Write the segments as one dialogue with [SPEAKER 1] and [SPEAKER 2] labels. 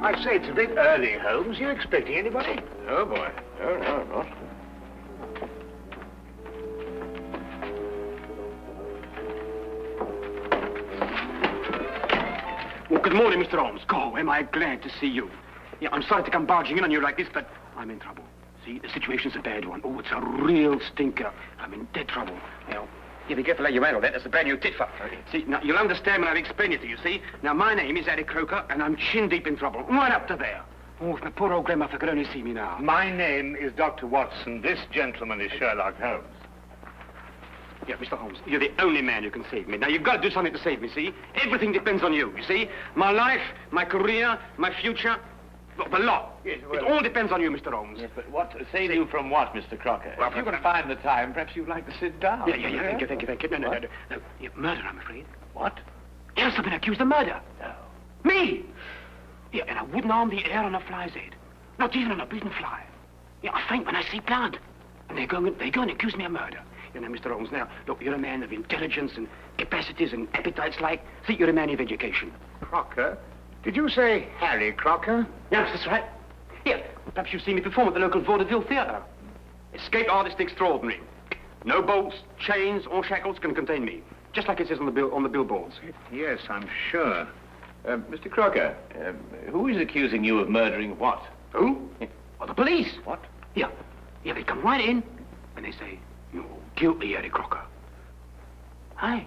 [SPEAKER 1] I say, it's a bit early, Holmes. You expecting anybody?
[SPEAKER 2] No, boy. No, I'm not.
[SPEAKER 3] Well, good morning, Mr. Holmes. God, am I glad to see you. Yeah, I'm sorry to come barging in on you like this, but I'm in trouble. See, the situation's a bad one. Oh, it's a real stinker. I'm in dead trouble. Now, you be careful how you handle that. That's a brand new tit for. See, now, you'll understand when I've explained it to you, see? Now, my name is Harry Crocker, and I'm chin-deep in trouble. Right up to there. Oh, if my poor old grandmother could only see me now.
[SPEAKER 1] My name is Dr. Watson. This gentleman is Sherlock Holmes.
[SPEAKER 3] Yeah, Mr. Holmes, you're the only man who can save me. Now, you've got to do something to save me, see? Everything depends on you, you see? My life, my career, my future, the lot.
[SPEAKER 1] Yes, well,
[SPEAKER 3] it all depends on you, Mr. Holmes.
[SPEAKER 2] Yes, but what save you from what, Mr. Crocker? Well, if you can find the time, perhaps you'd like to sit down.
[SPEAKER 3] Yeah. Thank you. No. Murder, I'm afraid.
[SPEAKER 2] What?
[SPEAKER 3] Yes, I've been accused of murder.
[SPEAKER 2] No.
[SPEAKER 3] Me! Yeah, and I wouldn't harm the air on a fly's head. Not even on a beaten fly. Yeah, I faint when I see blood. And they go and accuse me of murder. You know, Mr. Holmes, now, look, you're a man of intelligence and capacities and appetites like. See, you're a man of education.
[SPEAKER 1] Crocker? Did you say Harry Crocker?
[SPEAKER 3] Yes, that's right. Here, perhaps you've seen me perform at the local vaudeville theatre. Escape artist extraordinary. No bolts, chains, or shackles can contain me. Just like it says on the billboards.
[SPEAKER 1] Yes, I'm sure.
[SPEAKER 2] Mr. Crocker, who is accusing you of murdering what?
[SPEAKER 3] Who? Oh, the police.
[SPEAKER 2] What?
[SPEAKER 3] Yeah, they come right in and they say, "You're guilty, Harry Crocker." Aye.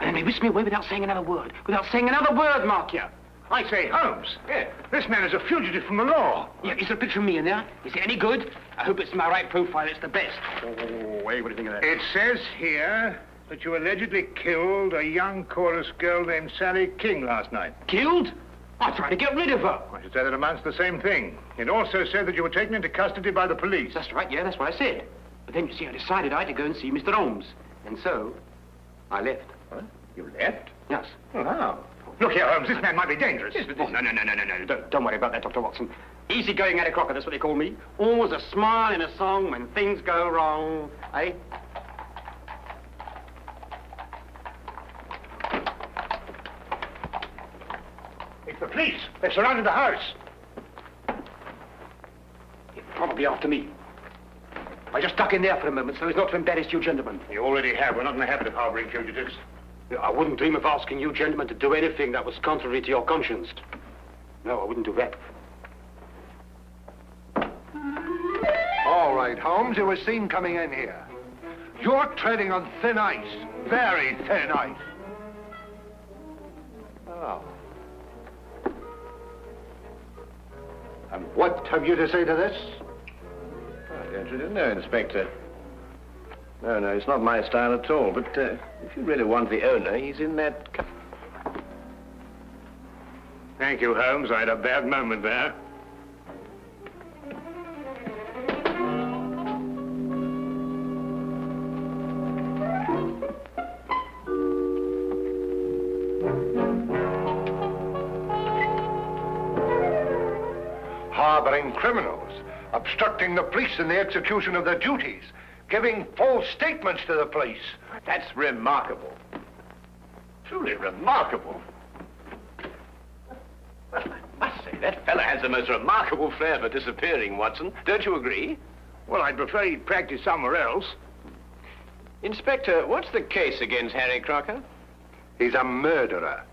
[SPEAKER 3] And then they whisk me away without saying another word. Mark you.
[SPEAKER 1] I say, Holmes.
[SPEAKER 3] Yeah.
[SPEAKER 1] This man is a fugitive from the law.
[SPEAKER 3] Yeah, is there a picture of me in there? Is it any good? I hope it's my right profile. It's the best. Oh, hey, what do you think of that?
[SPEAKER 1] It says here that you allegedly killed a young chorus girl named Sally King last night.
[SPEAKER 3] Killed? I tried to get rid of her.
[SPEAKER 1] I should say that amounts to the same thing. It also said that you were taken into custody by the police.
[SPEAKER 3] That's right, yeah, that's what I said. But then, you see, I decided I had to go and see Mr. Holmes. And so, I left.
[SPEAKER 1] What? You left?
[SPEAKER 3] Yes.
[SPEAKER 1] Oh, how? Look here, Holmes, this man might be dangerous.
[SPEAKER 3] Yes, but this... No. Don't worry about that, Dr. Watson. Easy-going Harry Crocker, that's what they call me. Always a smile in a song when things go wrong. Eh?
[SPEAKER 1] It's the police. They've surrounded the house.
[SPEAKER 3] You're probably after me. I just duck in there for a moment so as not to embarrass you gentlemen.
[SPEAKER 1] You already have. We're not in the habit of harboring fugitives.
[SPEAKER 3] I wouldn't dream of asking you gentlemen to do anything that was contrary to your conscience. No, I wouldn't do that.
[SPEAKER 4] All right, Holmes, you were seen coming in here. You're treading on thin ice. Very thin ice. Oh. And what have you to say to this?
[SPEAKER 2] I don't really know, Inspector. No, it's not my style at all. But if you really want the owner, he's in that...
[SPEAKER 1] Thank you, Holmes. I had a bad moment there.
[SPEAKER 4] Harboring criminals, obstructing the police in the execution of their duties, giving false statements to the police.
[SPEAKER 2] That's remarkable. Truly remarkable. Well, I must say, that fella has the most remarkable flair for disappearing, Watson. Don't you agree?
[SPEAKER 1] Well, I'd prefer he'd practice somewhere else.
[SPEAKER 2] Inspector, what's the case against Harry Crocker?
[SPEAKER 4] He's a murderer.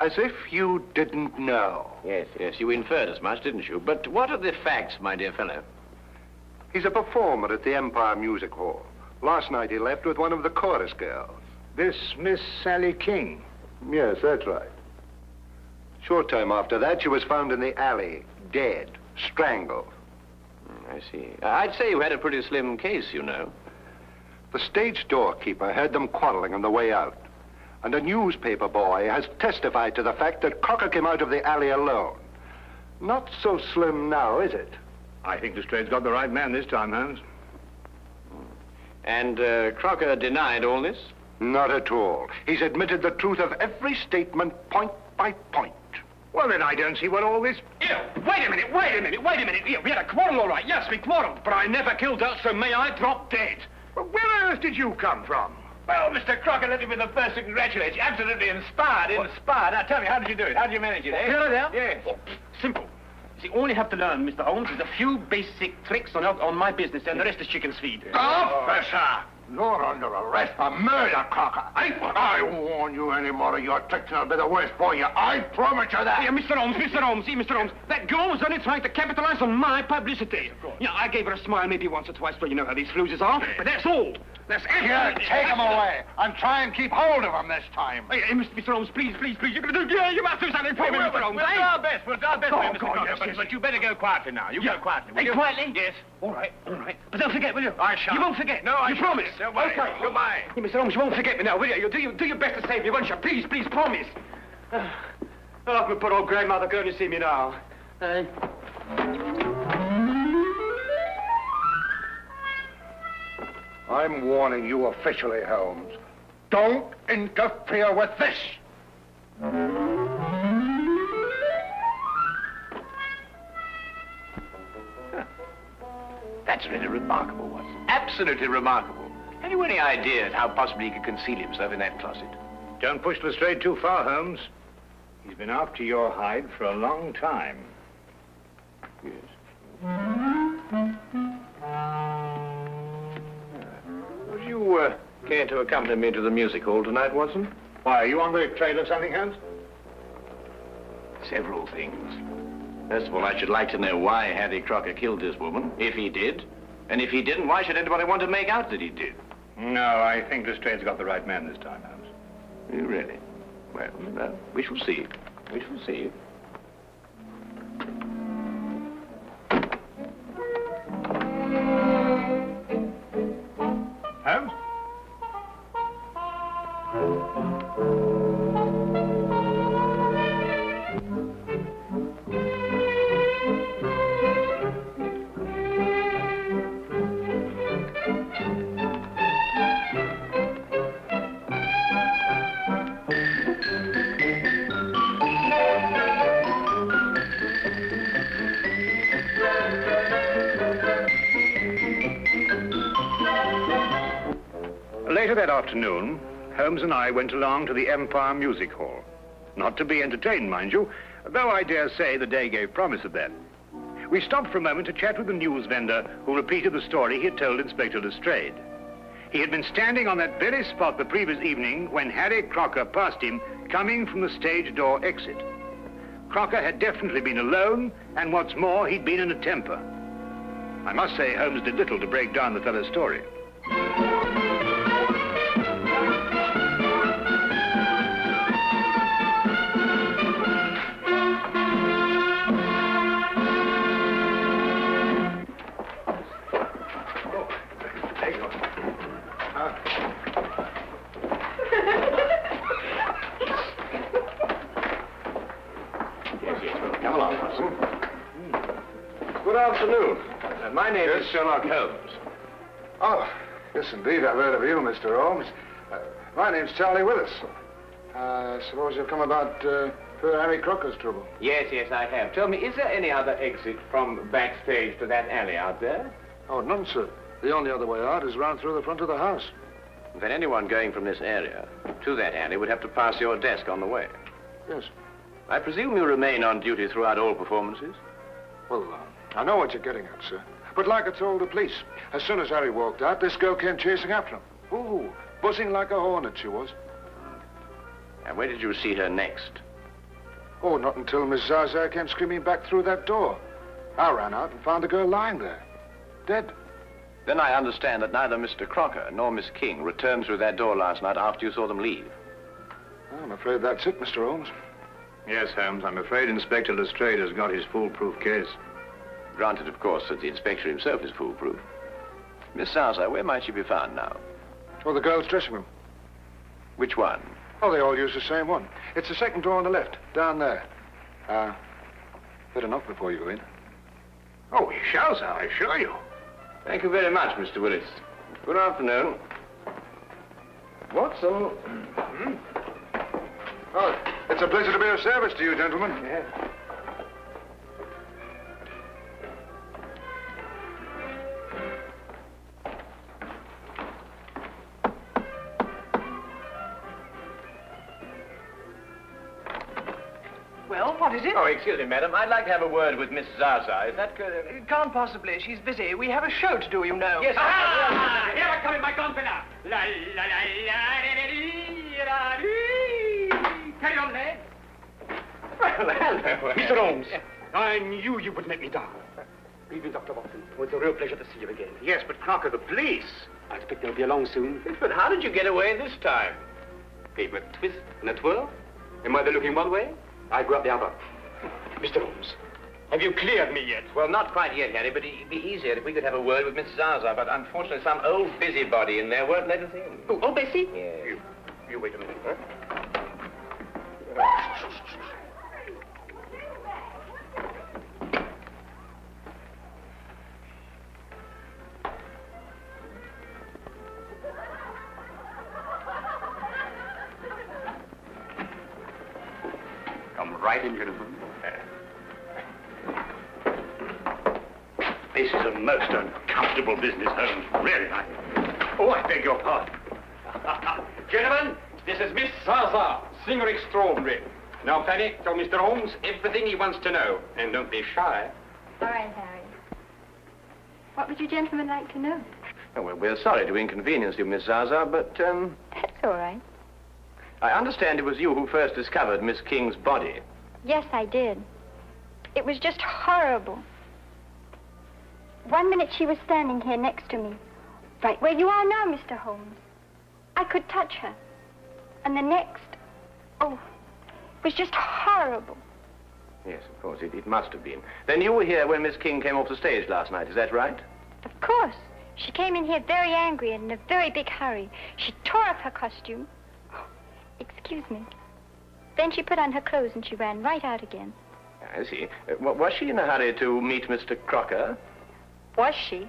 [SPEAKER 4] As if you didn't know.
[SPEAKER 2] Yes, you inferred as much, didn't you? But what are the facts, my dear fellow?
[SPEAKER 4] He's a performer at the Empire Music Hall. Last night he left with one of the chorus girls.
[SPEAKER 1] This Miss Sally King?
[SPEAKER 4] Yes, that's right. Short time after that, she was found in the alley, dead, strangled.
[SPEAKER 2] I see. I'd say you had a pretty slim case, you know.
[SPEAKER 4] The stage doorkeeper heard them quarreling on the way out. And a newspaper boy has testified to the fact that Crocker came out of the alley alone. Not so slim now, is it?
[SPEAKER 1] I think Lestrade's got the right man this time, Holmes.
[SPEAKER 2] And Crocker denied all this?
[SPEAKER 4] Not at all. He's admitted the truth of every statement, point by point.
[SPEAKER 1] Well, then I don't see what all this...
[SPEAKER 3] Here, wait a minute. Here, we had a quarrel, all right. Yes, we quarreled. But I never killed her, so may I drop dead.
[SPEAKER 1] Well, where on earth did you come from?
[SPEAKER 2] Well, Mr. Crocker, let me be the first to congratulate you. Absolutely inspired, inspired. Now, tell me, how did you do it? How did you manage it, eh?
[SPEAKER 3] Here, there?
[SPEAKER 2] Yes.
[SPEAKER 3] Oh, simple. You see, all you have to learn, Mr. Holmes, is a few basic tricks on my business, and the rest is chicken's feed.
[SPEAKER 4] Officer! You're under arrest for murder, Crocker. I warn you any more of your tricks and it'll be the worse for you. I promise you that.
[SPEAKER 3] Yeah, Mr. Holmes, see, Mr. Holmes, that girl was only trying to capitalize on my publicity.
[SPEAKER 2] Of course.
[SPEAKER 3] You know, I gave her a smile maybe once or twice, but you know how these floozes are. But that's all. That's
[SPEAKER 4] Here, take him away and try and keep hold of him this time.
[SPEAKER 3] Hey, Mr. Holmes, please, you're going to do... Yeah, you must do something for me, Mr. Holmes.
[SPEAKER 2] We'll do our best. We'll do our best,
[SPEAKER 3] Oh,
[SPEAKER 2] Mr.
[SPEAKER 3] God,
[SPEAKER 2] Crocker.
[SPEAKER 3] yes.
[SPEAKER 2] But you better go quietly now. You go quietly, will
[SPEAKER 3] Hey,
[SPEAKER 2] you?
[SPEAKER 3] quietly?
[SPEAKER 2] Yes.
[SPEAKER 3] All right. But don't forget, will you?
[SPEAKER 2] I shan't.
[SPEAKER 3] You won't forget.
[SPEAKER 2] No, I
[SPEAKER 3] You
[SPEAKER 2] shan't.
[SPEAKER 3] promise?
[SPEAKER 2] Don't worry.
[SPEAKER 3] Okay.
[SPEAKER 2] Goodbye.
[SPEAKER 3] Hey, Mr. Holmes, you won't forget me now, will you? You'll do your best to save me, won't you? Please, promise. Oh, my poor old grandmother can only see me now.
[SPEAKER 4] I'm warning you officially, Holmes. Don't interfere with this.
[SPEAKER 2] That's really remarkable, Watson. Absolutely remarkable. Have you any idea how possibly he could conceal himself in that closet?
[SPEAKER 1] Don't push Lestrade too far, Holmes. He's been after your hide for a long time.
[SPEAKER 2] Yes. Would you care to accompany me to the music hall tonight, Watson?
[SPEAKER 1] Why, are you on the trail of something, Holmes?
[SPEAKER 2] Several things. First of all, I should like to know why Harry Crocker killed this woman, if he did. And if he didn't, why should anybody want to make out that he did?
[SPEAKER 1] No, I think Lestrade's got the right man this time, Holmes.
[SPEAKER 2] You really? Well, we shall see. We shall see.
[SPEAKER 1] Holmes? Later that afternoon, Holmes and I went along to the Empire Music Hall. Not to be entertained, mind you, though I dare say the day gave promise of that. We stopped for a moment to chat with the news vendor who repeated the story he had told Inspector Lestrade. He had been standing on that very spot the previous evening when Harry Crocker passed him coming from the stage door exit. Crocker had definitely been alone, and what's more, he'd been in a temper. I must say Holmes did little to break down the fellow's story.
[SPEAKER 2] Come along, Watson. Good afternoon. My name is Sherlock Holmes.
[SPEAKER 4] Oh, yes, indeed. I've heard of you, Mr. Holmes. My name's Charlie Willis. I suppose you've come about poor Harry Crocker's trouble.
[SPEAKER 2] Yes, I have. Tell me, is there any other exit from backstage to that alley out there?
[SPEAKER 4] Oh, none, sir. The only other way out is round through the front of the house.
[SPEAKER 2] Then anyone going from this area to that alley would have to pass your desk on the way.
[SPEAKER 4] Yes.
[SPEAKER 2] I presume you remain on duty throughout all performances?
[SPEAKER 4] Well, I know what you're getting at, sir. But like I told the police, as soon as Harry walked out, this girl came chasing after him. Ooh, buzzing like a hornet she was.
[SPEAKER 2] And where did you see her next?
[SPEAKER 4] Oh, not until Miss Zaza came screaming back through that door. I ran out and found the girl lying there, dead.
[SPEAKER 2] Then I understand that neither Mr. Crocker nor Miss King returned through that door last night after you saw them leave.
[SPEAKER 4] I'm afraid that's it, Mr. Holmes.
[SPEAKER 1] Yes, Holmes, I'm afraid Inspector Lestrade has got his foolproof case.
[SPEAKER 2] Granted, of course, that the inspector himself is foolproof. Miss Zaza, where might she be found now?
[SPEAKER 4] Oh, the girl's dressing room.
[SPEAKER 2] Which one?
[SPEAKER 4] Oh, they all use the same one. It's the second door on the left, down there. Better knock before you go in.
[SPEAKER 1] Oh, we shall, sir, I assure you.
[SPEAKER 2] Thank you very much, Mr. Willis. Good afternoon. Watson.
[SPEAKER 4] Oh, it's a pleasure to be of service to you, gentlemen.
[SPEAKER 2] Yes.
[SPEAKER 5] What is it?
[SPEAKER 2] Oh, excuse me, madam. I'd like to have a word with Miss Zaza. Is that good?
[SPEAKER 5] Can't possibly. She's busy. We have a show to do, you know.
[SPEAKER 2] Yes,
[SPEAKER 3] Ah! Here I come in my gonfalon. La la la la la. Carry on, lad.
[SPEAKER 2] Well, hello.
[SPEAKER 3] Mr. Holmes, I knew you would let me down. Evening, Dr. Watson. It's a real pleasure to see you again.
[SPEAKER 1] Yes, but Crocker, the police.
[SPEAKER 3] I expect they'll be along soon.
[SPEAKER 2] But how did you get away this time?
[SPEAKER 3] Gave a twist and a twirl. Am I looking one way? I go up the other. Mr. Holmes, have you cleared me yet?
[SPEAKER 2] Well, not quite yet, Harry, but it'd be easier if we could have a word with Miss Zaza. But unfortunately, some old busybody in there won't let us in.
[SPEAKER 3] Oh, Bessie?
[SPEAKER 2] Yes.
[SPEAKER 3] You wait a minute, huh? Come right in, gentlemen.
[SPEAKER 1] This is a most uncomfortable business, Holmes. Really, Oh, I beg your pardon.
[SPEAKER 3] Gentlemen, this is Miss Zaza, singer extraordinary. Now, Fanny, tell Mr. Holmes everything he wants to know. And don't be shy.
[SPEAKER 6] All right, Harry. What would you gentlemen like to know?
[SPEAKER 2] Oh, well, we're sorry to inconvenience you, Miss Zaza, but,
[SPEAKER 6] That's all right.
[SPEAKER 2] I understand it was you who first discovered Miss King's body.
[SPEAKER 6] Yes, I did. It was just horrible. One minute she was standing here next to me, right where you are now, Mr. Holmes. I could touch her. And the next, oh, it was just horrible.
[SPEAKER 2] Yes, of course, it must have been. Then you were here when Miss King came off the stage last night, is that right?
[SPEAKER 6] Of course. She came in here very angry and in a very big hurry. She tore up her costume. Excuse me. Then she put on her clothes and she ran right out again.
[SPEAKER 2] I see. Was she in a hurry to meet Mr. Crocker?
[SPEAKER 6] Was she?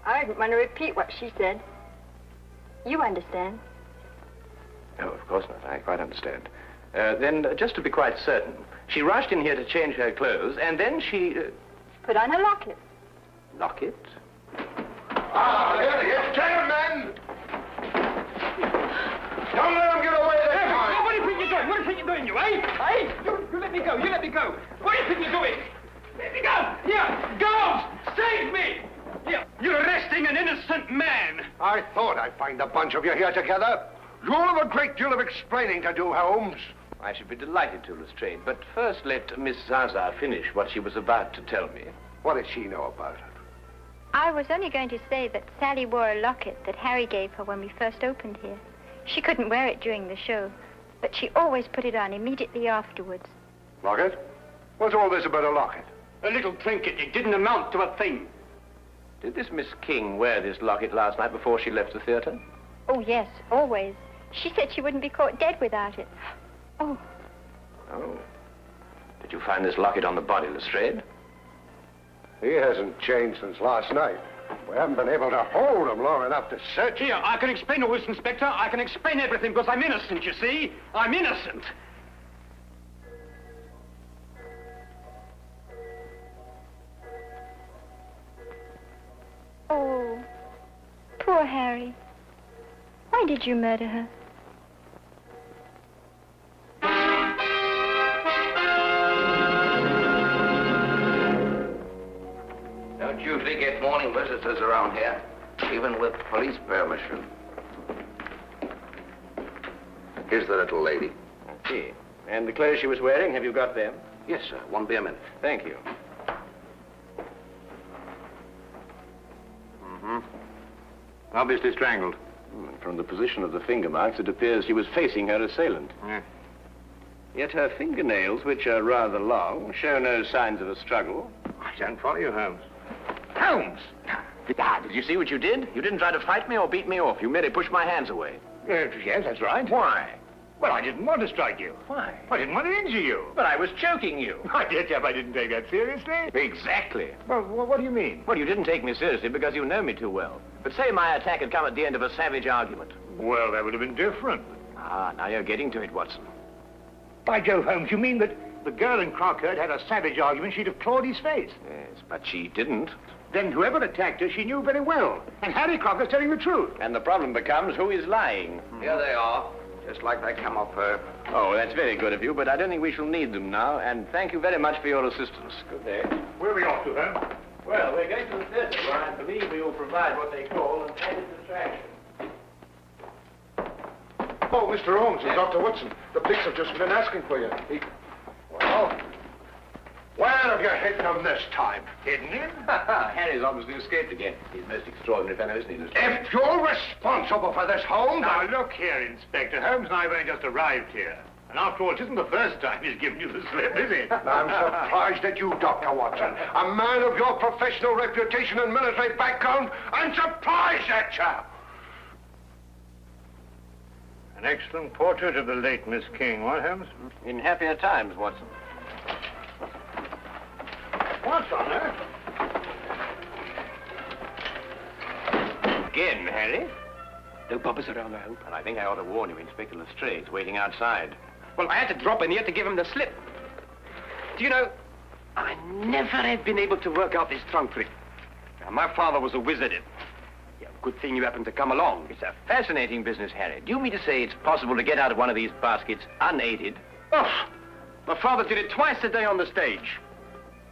[SPEAKER 6] I didn't want to repeat what she said. You understand?
[SPEAKER 2] Oh, of course not. I quite understand. Then, just to be quite certain, she rushed in here to change her clothes, and then she...
[SPEAKER 6] Put on her locket.
[SPEAKER 2] Locket?
[SPEAKER 4] Ah, here he is. Gentlemen! Don't let him get away this time.
[SPEAKER 3] What do you think you're doing? What do you think you're doing, you, eh? Eh? You let me go. You let me go. What do you think you're doing? Let me go. Here, girls, save me. Here, you're arresting an innocent man.
[SPEAKER 4] I thought I'd find a bunch of you here together. You'll have a great deal of explaining to do, Holmes.
[SPEAKER 2] I should be delighted to, Lestrade, but first let Miss Zaza finish what she was about to tell me.
[SPEAKER 4] What does she know about it?
[SPEAKER 6] I was only going to say that Sally wore a locket that Harry gave her when we first opened here. She couldn't wear it during the show, but she always put it on immediately afterwards.
[SPEAKER 4] Locket? What's all this about a locket?
[SPEAKER 3] A little trinket. It didn't amount to a thing.
[SPEAKER 2] Did this Miss King wear this locket last night before she left the theater?
[SPEAKER 6] Oh, yes, always. She said she wouldn't be caught dead without it. Oh.
[SPEAKER 2] Oh. Did you find this locket on the body, Lestrade?
[SPEAKER 4] He hasn't changed since last night. We haven't been able to hold him long enough to search.
[SPEAKER 3] Here, I can explain all this, Inspector. I can explain everything because I'm innocent, you see. I'm innocent.
[SPEAKER 6] Oh, poor Harry. Why did you murder her?
[SPEAKER 7] Don't usually get morning visitors around here, even with police permission. Here's the little lady.
[SPEAKER 2] I see. And the clothes she was wearing, have you got them?
[SPEAKER 7] Yes, sir. Won't be a minute.
[SPEAKER 2] Thank you.
[SPEAKER 1] Obviously strangled.
[SPEAKER 2] From the position of the finger marks, it appears she was facing her assailant.
[SPEAKER 1] Yeah.
[SPEAKER 2] Yet her fingernails, which are rather long, show no signs of a struggle.
[SPEAKER 1] I don't follow you, Holmes. Holmes!
[SPEAKER 2] Did you see what you did? You didn't try to fight me or beat me off. You merely pushed my hands away.
[SPEAKER 1] Yes, that's right.
[SPEAKER 2] Why?
[SPEAKER 1] Well, I didn't want to strike you.
[SPEAKER 2] Why?
[SPEAKER 1] I didn't want to injure you.
[SPEAKER 2] But I was choking you.
[SPEAKER 1] My dear chap, I didn't take that seriously.
[SPEAKER 2] Exactly.
[SPEAKER 1] Well, what do you mean?
[SPEAKER 2] Well, you didn't take me seriously because you know me too well. But say my attack had come at the end of a savage argument.
[SPEAKER 1] Well, that would have been different.
[SPEAKER 2] Ah, now you're getting to it, Watson.
[SPEAKER 1] By Jove, Holmes, you mean that the girl in Crocker had a savage argument, she'd have clawed his face?
[SPEAKER 2] Yes, but she didn't.
[SPEAKER 1] Then whoever attacked her, she knew very well. And Harry Crocker's telling the truth.
[SPEAKER 2] And the problem becomes who is lying.
[SPEAKER 7] Here they are. Just like they come off her.
[SPEAKER 2] Oh, that's very good of you, but I don't think we shall need them now, and thank you very much for your assistance. Good day.
[SPEAKER 1] Where are we off to, Holmes?
[SPEAKER 2] Well, we're going to the theatre, where I believe we will provide what they call an added distraction.
[SPEAKER 4] Oh, Mr. Holmes and Dr. Watson. The police have just been asking for you. Well, where have you hidden him this time?
[SPEAKER 1] Hidden him?
[SPEAKER 2] Harry's obviously escaped again. He's a most extraordinary fellow, isn't he, Lestrade?
[SPEAKER 4] If you're responsible for this, Holmes...
[SPEAKER 1] Now, look here, Inspector. Holmes and I have only just arrived here. And after all, it isn't the first time he's given you the slip, is it?
[SPEAKER 4] I'm surprised at you, Dr. Watson. A man of your professional reputation and military background. I'm surprised at you.
[SPEAKER 1] An excellent portrait of the late Miss King, what, Holmes?
[SPEAKER 2] In happier times, Watson.
[SPEAKER 1] What's on her?
[SPEAKER 2] Again, Harry?
[SPEAKER 3] No bobbers around, I hope.
[SPEAKER 2] And I think I ought to warn you, Inspector Lestrade's waiting outside.
[SPEAKER 3] Well, I had to drop in here to give him the slip. Do you know, I never have been able to work out this trunk trick. Now, my father was a wizard at it. Yeah, good thing you happened to come along.
[SPEAKER 2] It's a fascinating business, Harry. Do you mean to say it's possible to get out of one of these baskets unaided?
[SPEAKER 3] Oh, my father did it twice a day on the stage.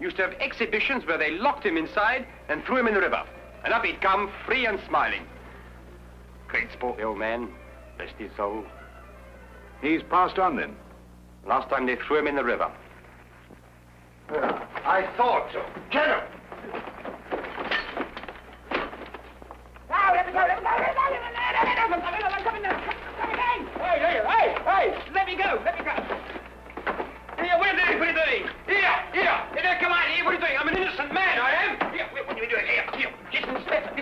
[SPEAKER 3] Used to have exhibitions where they locked him inside and threw him in the river. And up he'd come, free and smiling. Great sport, the old man. Rest his soul.
[SPEAKER 1] He's passed on, then?
[SPEAKER 3] Last time they threw him in the river.
[SPEAKER 4] Yeah, I thought so. Get him!
[SPEAKER 5] Now, let me go, let me go, let me go, I'm coming now. Hey, let me go.
[SPEAKER 3] Here, what are you doing? Here, come on, here, what are you doing? I'm an innocent man, I am. Here, what are you doing? Here. Listen, Inspector,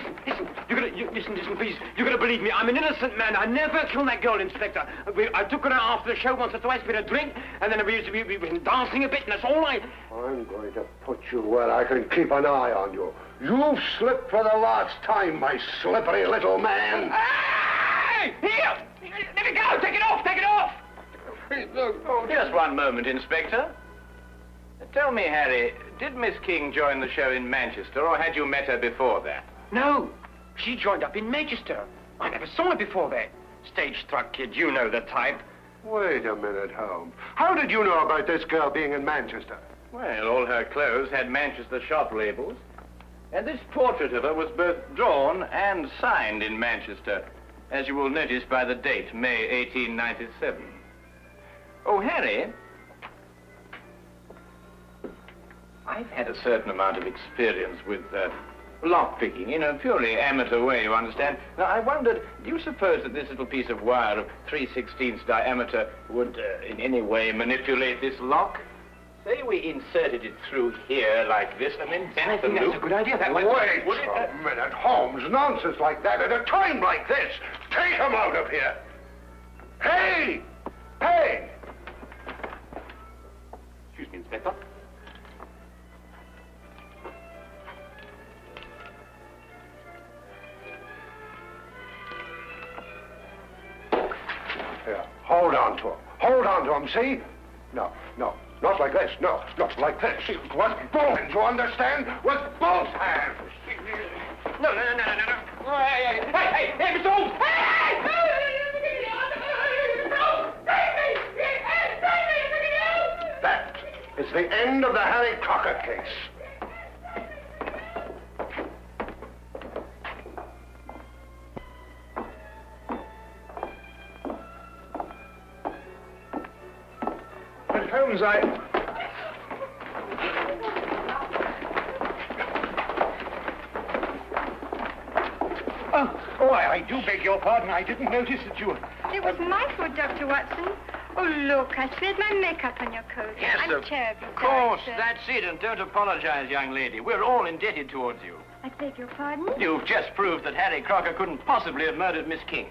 [SPEAKER 3] listen, please. You're gonna believe me. I'm an innocent man. I never killed that girl, Inspector. I took her out after the show once or twice for a drink, and then we were dancing a bit, and that's all I...
[SPEAKER 4] I'm going to put you where I can keep an eye on you. You've slipped for the last time, my slippery little man.
[SPEAKER 3] Hey! Here! Let me go! Take it off!
[SPEAKER 2] Oh, just one moment, Inspector. Tell me, Harry, did Miss King join the show in Manchester, or had you met her before that?
[SPEAKER 3] No, she joined up in Manchester. I never saw her before that. Stage-struck kid, you know the type.
[SPEAKER 4] Wait a minute, Holmes. How did you know about this girl being in Manchester?
[SPEAKER 2] Well, all her clothes had Manchester shop labels. And this portrait of her was both drawn and signed in Manchester, as you will notice by the date, May 1897. Oh, Harry, I've had a certain amount of experience with lock-picking, in a purely amateur way, you understand. Now, I wondered, do you suppose that this little piece of wire of 3/16 diameter would in any way manipulate this lock? Say we inserted it through here like this and then bent the loop.
[SPEAKER 3] That's a good idea.
[SPEAKER 4] Wait a minute, Holmes. Nonsense like that at a time like this. Take him out of here. Hey!
[SPEAKER 3] Excuse me, Inspector.
[SPEAKER 4] Here, hold on to him, see? No, not like this. No, like this. With both hands, you understand? With both hands.
[SPEAKER 3] No. Hey, Mr. Holmes!
[SPEAKER 4] That is the end of the Harry Crocker case.
[SPEAKER 1] But Holmes, I do beg your pardon. I didn't notice that you were...
[SPEAKER 6] It was my fault, Dr. Watson. Oh, look, I spilled my makeup on your coat.
[SPEAKER 2] Yes,
[SPEAKER 6] I'm terribly
[SPEAKER 2] of course,
[SPEAKER 6] sorry, sir.
[SPEAKER 2] that's it, and don't apologize, young lady. We're all indebted towards you.
[SPEAKER 6] I beg your pardon?
[SPEAKER 2] You've just proved that Harry Crocker couldn't possibly have murdered Miss King.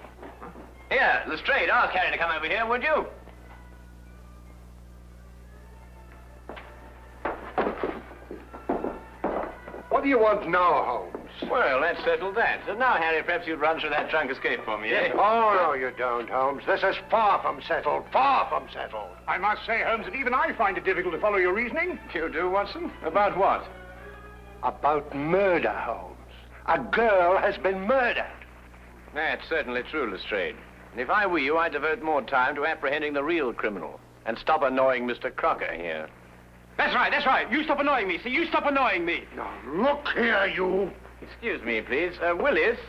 [SPEAKER 2] Here, Lestrade, ask Harry to come over here, would you?
[SPEAKER 4] What do you want now, Holmes?
[SPEAKER 2] Well, let's settle that. So now, Harry, perhaps you'd run through that trunk escape for me, eh?
[SPEAKER 4] Oh, no, you don't, Holmes. This is far from settled.
[SPEAKER 1] I must say, Holmes, that even I find it difficult to follow your reasoning.
[SPEAKER 2] You do, Watson? About what?
[SPEAKER 4] About murder, Holmes. A girl has been murdered.
[SPEAKER 2] That's certainly true, Lestrade. And if I were you, I'd devote more time to apprehending the real criminal and stop annoying Mr. Crocker here.
[SPEAKER 3] That's right, that's right. You stop annoying me. See, you stop annoying me.
[SPEAKER 1] Now, look here, you.
[SPEAKER 2] Excuse me, please. Willis.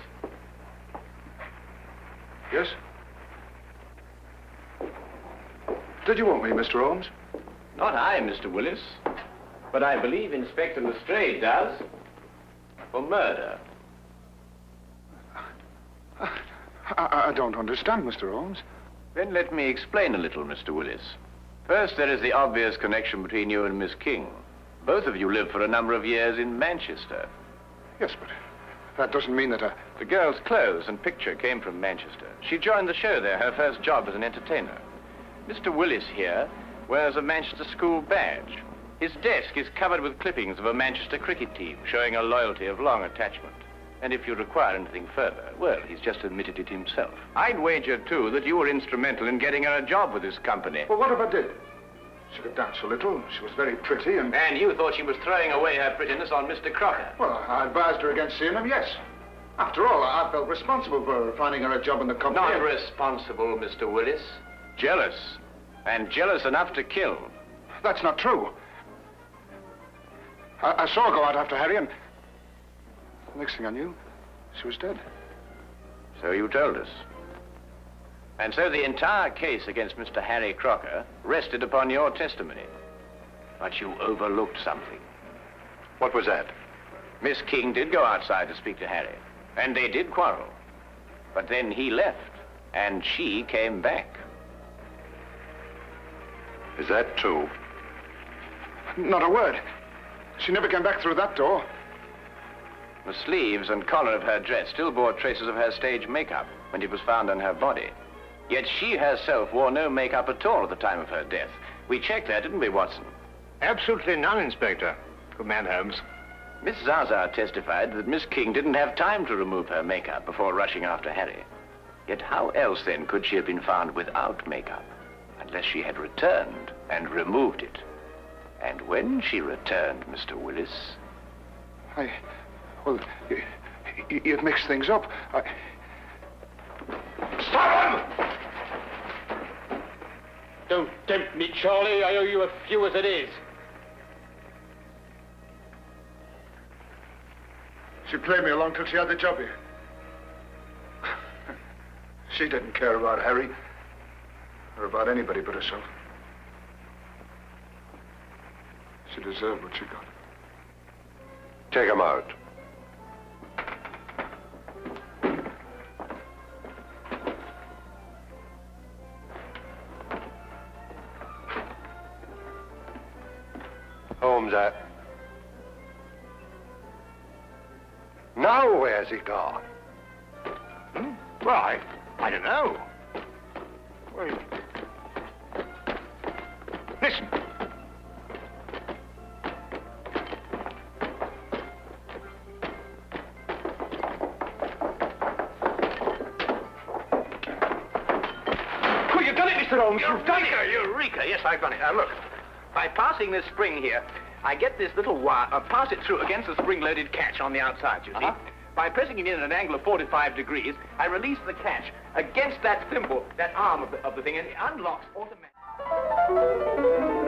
[SPEAKER 4] Yes? Did you want me, Mr. Holmes?
[SPEAKER 2] Not I, Mr. Willis. But I believe Inspector Lestrade does. For murder.
[SPEAKER 4] I don't understand, Mr. Holmes.
[SPEAKER 2] Then let me explain a little, Mr. Willis. First, there is the obvious connection between you and Miss King. Both of you lived for a number of years in Manchester.
[SPEAKER 4] Yes, but that doesn't mean that
[SPEAKER 2] The girl's clothes and picture came from Manchester. She joined the show there, her first job as an entertainer. Mr. Willis here wears a Manchester school badge. His desk is covered with clippings of a Manchester cricket team, showing a loyalty of long attachment. And if you require anything further, well, he's just admitted it himself. I'd wager, too, that you were instrumental in getting her a job with this company.
[SPEAKER 4] Well, what if I did? She could dance a little. She was very pretty and...
[SPEAKER 2] And you thought she was throwing away her prettiness on Mr. Crocker.
[SPEAKER 4] Well, I advised her against seeing him, yes. After all, I felt responsible for finding her a job in the company.
[SPEAKER 2] Not responsible, Mr. Willis. Jealous. And jealous enough to kill.
[SPEAKER 4] That's not true. I saw her go out after Harry, and the next thing I knew, she was dead.
[SPEAKER 2] So you told us. And so the entire case against Mr. Harry Crocker rested upon your testimony. But you overlooked something.
[SPEAKER 4] What was that?
[SPEAKER 2] Miss King did go outside to speak to Harry, and they did quarrel. But then he left, and she came back.
[SPEAKER 4] Is that true? Not a word. She never came back through that door.
[SPEAKER 2] The sleeves and collar of her dress still bore traces of her stage makeup when it was found on her body. Yet she herself wore no makeup at all at the time of her death. We checked that, didn't we, Watson?
[SPEAKER 1] Absolutely none, Inspector. Good man, Holmes.
[SPEAKER 2] Miss Zaza testified that Miss King didn't have time to remove her makeup before rushing after Harry. Yet how else, then, could she have been found without makeup? Unless she had returned and removed it. And when she returned, Mr. Willis...
[SPEAKER 4] Well, you'd mix things up.
[SPEAKER 3] Stop him! Don't tempt me, Charlie. I owe you a few as it is.
[SPEAKER 4] She played me along till she had the job here. She didn't care about Harry, or about anybody but herself. She deserved what she got. Take him out. Holmes, now where's he gone?
[SPEAKER 1] Well, I don't know. Well, listen.
[SPEAKER 3] Quick, you've done it, Mr. Holmes. You've done it.
[SPEAKER 2] Eureka! Yes, I've done it. Look, by passing this spring here, I get this little wire, pass it through against the spring-loaded catch on the outside, you see. By pressing it in at an angle of 45 degrees, I release the catch against that thimble, that arm of the thing, and it unlocks automatically.